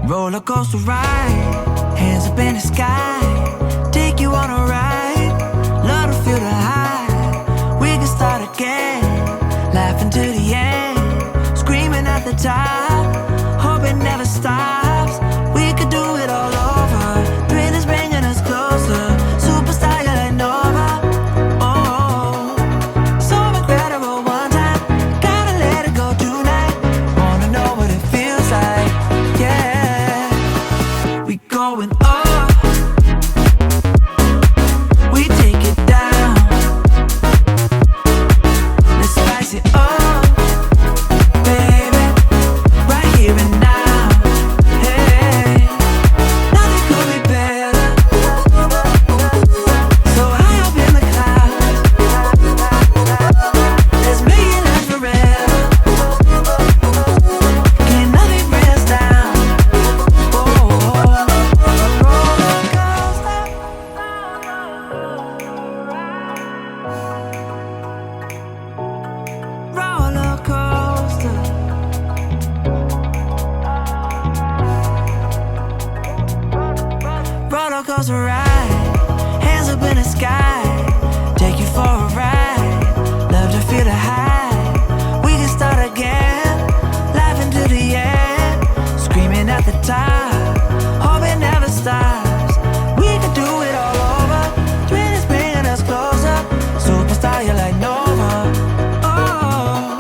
Roller coaster ride, hands up in the sky, take you on a ride, love to feel the high. We can start again, laughing to the end, screaming at the top, hope it never stops. We could do it all over, thrill is bringing us closer, superstar you're like Nova. Oh, so incredible one time, gotta let it go tonight, wanna know what it feels like, yeah. We going up, we take it down, let's spice it up, baby, right here and now. Hey, nothing could be better, so high up in the clouds, let's make it last forever, can nothing bring us down. Roller coaster, roller coaster ride, hands up in the sky, take you for a ride, love to feel the high. We can start again, laughing to the end, screaming at the top, hope it never stops. We can do it all over, thrill is bringing us closer, superstar you're like Nova. Oh,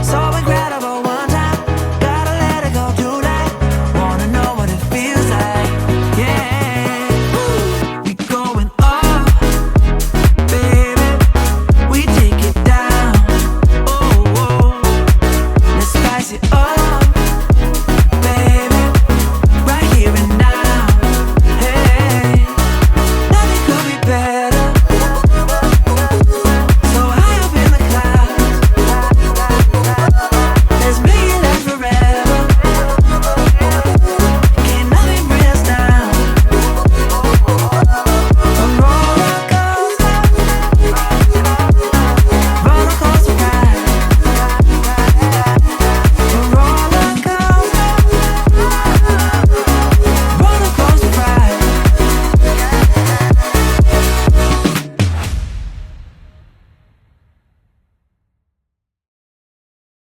so incredible one time, gotta let it go tonight, wanna know what it feels like, yeah. We going up, baby, we take it down, oh, oh. Let's spice it up.